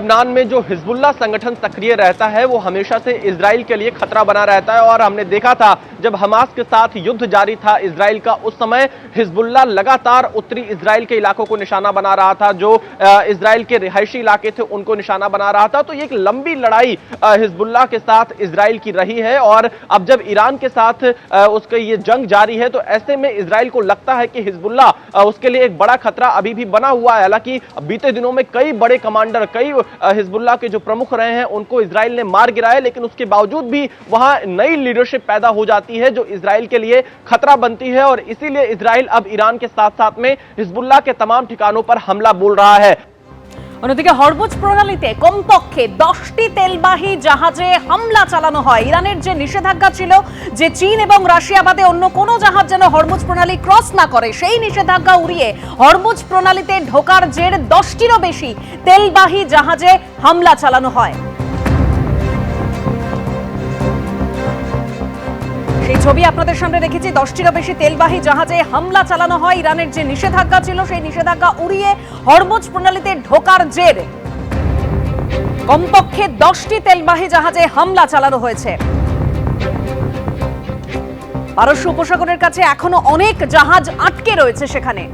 Lebanon में जो Hezbollah संगठन सक्रिय रहता है वो हमेशा से इजराइल के लिए खतरा बना रहता है। और हमने देखा था जब हमास के साथ युद्ध जारी था इजराइल का, उस समय हिजबुल्लाह लगातार उत्तरी इजराइल के इलाकों को निशाना बना रहा था, जो इजराइल के रिहायशी इलाके थे उनको निशाना बना रहा था। तो ये एक लंबी लड़ाई हिजबुल्लाह के साथ इजराइल की रही है। और अब जब ईरान के साथ उसका ये जंग जारी है तो ऐसे में इजराइल को लगता है कि हिजबुल्लाह उसके लिए एक बड़ा खतरा अभी भी बना हुआ है। हालांकि बीते दिनों में कई बड़े कमांडर, कई हिजबुल्लाह के जो प्रमुख रहे हैं उनको इजराइल ने मार गिराया, लेकिन उसके बावजूद भी वहां नई लीडरशिप पैदा हो जाती है जो इजराइल के लिए खतरा बनती है। और इसीलिए इजराइल अब ईरान के साथ साथ में हिजबुल्लाह के तमाम ठिकानों पर हमला बोल रहा है। অন্যদিকে হরমুজ প্রণালীতে কমপক্ষে 10টি তেলবাহী জাহাজে হামলা চালানো হয়। ইরানের যে নিষেধাজ্ঞা ছিল যে চীন এবং রাশিয়া বাদে অন্য কোনো জাহাজ যেন হরমুজ প্রণালী ক্রস না করে, সেই নিষেধাজ্ঞা উড়িয়ে হরমুজ প্রণালীতে ঢোকার জের 10টিরও বেশি তেলবাহী জাহাজে হামলা চালানো হয়। সেই ছবি আপনাদের সামনে রেখেছি। 10টিরও বেশি তেলবাহী জাহাজে হামলা চালানো হয়। ইরানের যে নিষেধাজ্ঞা ছিল সেই নিষেধাজ্ঞা উড়িয়ে হরমুজ প্রণালীতে ঢোকার জের কমপক্ষে 10টি তেলবাহী জাহাজে হামলা চালানো হয়েছে। পারস্য উপসাগরের কাছে এখনো অনেক জাহাজ আটকে রয়েছে সেখানে।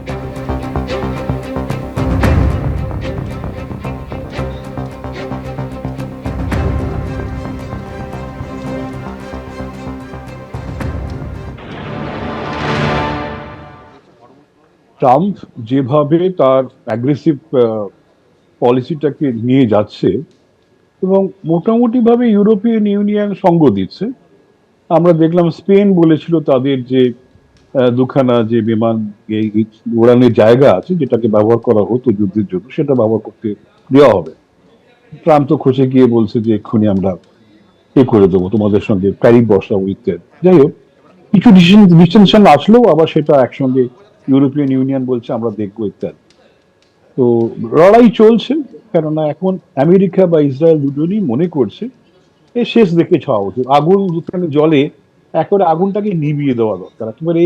ট্রাম্প যেভাবে তার অ্যাগ্রেসিভ পলিসিটাকে নিয়ে যাচ্ছে এবং মোটামুটিভাবে ইউরোপিয়ান ইউনিয়ন সঙ্গ দিচ্ছে। আমরা দেখলাম স্পেন বলেছিল তাদের যে দুখানা যে বিমান উড়ানের জায়গা আছে যেটাকে ব্যবহার করা হতো যুদ্ধের জন্য সেটা ব্যবহার করতে দেওয়া হবে। ট্রাম্প তো খসে গিয়ে বলছে যে এক্ষুনি আমরা করে দেবো, তোমাদের সঙ্গে ট্যারিফ বসাবো ইত্যাদি। যাই হোক, কিছু ডিসটেনশন আসলেও আবার সেটা একসঙ্গে ইউরোপিয়ান ইউনিয়ন বলছে আমরা দেখবো ইত্যাদি। তো লড়াই চলছে, কেননা এখন আমেরিকা বা ইসরায়েল দুজনই মনে করছে এ শেষ দেখে ছাওয়া উচিত। আগুন যেখানে জলে একেবারে আগুনটাকে নিভিয়ে দেওয়া দরকার, একেবারে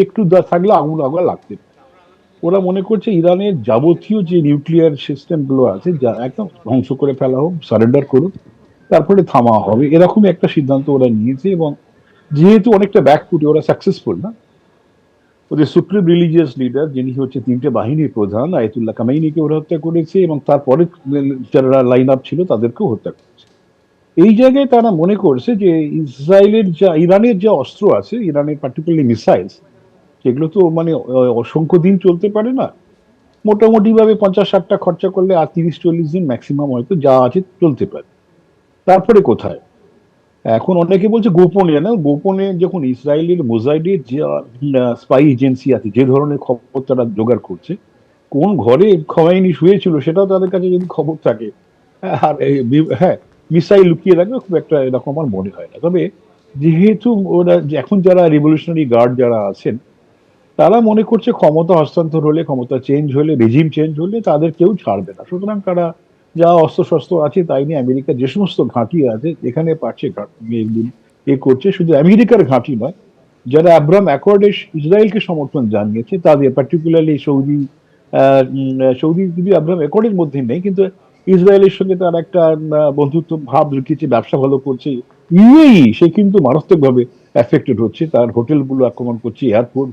একটু থাকলে আগুন লাগতে পারে। ওরা মনে করছে ইরানের যাবতীয় যে নিউক্লিয়ার সিস্টেম গুলো আছে যা একদম ধ্বংস করে ফেলা হোক, সারেন্ডার করুক, তারপরে থামা হবে, এরকমই একটা সিদ্ধান্ত ওরা নিয়েছে। এবং যেহেতু অনেকটা ব্যাকফুটে, ওরা সাকসেসফুল না, ওদের সুপ্রিম রিলিজিয়াস লিডার যিনি হচ্ছে তিনটে বাহিনীর প্রধান আয়াতুল্লাহ খামেনিকে ওরা হত্যা করেছে এবং তারপরে যারা লাইন আপ ছিল তাদেরকেও হত্যা করেছে। এই জায়গায় তারা মনে করছে যে ইরানের যা অস্ত্র আছে, ইরানের পার্টিকুলারলি মিসাইলস, সেগুলো তো মানে অসংখ্য দিন চলতে পারে না। মোটামুটি ভাবে 50-60টা খরচা করলে আর 30-40 দিন ম্যাক্সিমাম হয়তো যা আছে চলতে পারে। তারপরে কোথায়? এখন অনেকে বলছে গোপনে, না গোপনে যখন ইসরায়েলের মোসাইডের যে স্পাই এজেন্সি আছে যে ধরনের খবর তারা জোগাড় করছে, কোন ঘরে খোমেনি শুয়েছিল সেটাও তাদের কাছে যদি খবর থাকে, আর হ্যাঁ মিসাইল লুকিয়ে রাখবে, খুব একটা এরকম আমার মনে হয় না। তবে যেহেতু ওরা এখন যারা রিভলিউশনারি গার্ড যারা আছেন তারা মনে করছে ক্ষমতা হস্তান্তর হলে, ক্ষমতা চেঞ্জ হলে, রেজিম চেঞ্জ হলে তাদের কেউ ছাড়বে না। সুতরাং তারা যা অস্ত্র শস্ত্র আছে তাই নিয়ে আমেরিকার যে সমস্ত ঘাঁটি আছে এখানে পারছে করছে। শুধু আমেরিকার ঘাঁটি নয়, যারা আব্রাহাম অ্যাকর্ডে ইসরায়েলকে সমর্থন জানিয়েছে তাদের, পার্টিকুলারলি সৌদি যদি আব্রাহাম অ্যাকর্ডের মধ্যে নেই কিন্তু ইসরায়েলের সঙ্গে তার একটা বন্ধুত্ব ভাব রেখেছে, ব্যবসা ভালো করছে। ইউএই সে কিন্তু মারাত্মকভাবে এফেক্টেড হচ্ছে, তার হোটেলগুলো আক্রমণ করছে, এয়ারপোর্ট,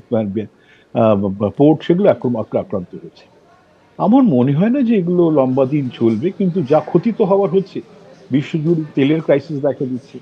পোর্ট, সেগুলো আক্রান্ত হচ্ছে। আমার মনে হয় না যে এগুলো লম্বা দিন চলবে, কিন্তু যা ক্ষতি তো হওয়ার হচ্ছে। বিশ্বজুড়ে তেলের ক্রাইসিস দেখা দিচ্ছে।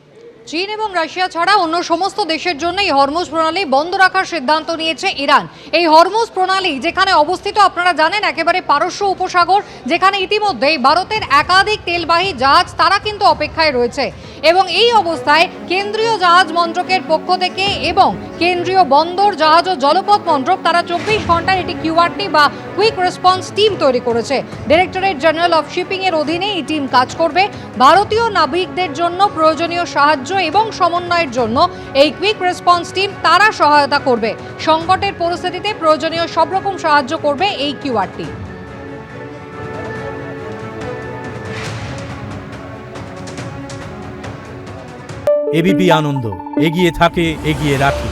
চীন এবং রাশিয়া ছাড়া অন্য সমস্ত দেশের জন্য এই হরমুজ প্রণালী বন্ধ রাখার সিদ্ধান্ত নিয়েছে ইরান। এই হরমুজ প্রণালী যেখানে অবস্থিত আপনারা জানেন একেবারে পারস্য উপসাগর, যেখানে ইতিমধ্যেই ভারতের একাধিক তেলবাহী জাহাজ তারা কিন্তু অপেক্ষায় রয়েছে। এবং এই অবস্থায় কেন্দ্রীয় জাহাজ মন্ত্রকের পক্ষ থেকে এবং কেন্দ্রীয় বন্দর জাহাজ ও জলপথ মন্ত্রক তারা 24 ঘন্টার এটি কিউআরটি বা কুইক রেসপন্স টিম তৈরি করেছে। ডাইরেক্টরেট জেনারেল অফ শিপিং এর অধীনে এই টিম কাজ করবে। ভারতীয় নাবিকদের জন্য প্রয়োজনীয় সাহায্য এবং সমন্বয়ের জন্য এই কুইক রেসপন্স টিম তারা সহায়তা করবে। সংকটের পরিস্থিতিতে প্রয়োজনীয় সব রকম সাহায্য করবে এই কিউআরটি। এবিপি আনন্দ, এগিয়ে থাকে, এগিয়ে রাখে।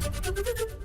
নিউজ।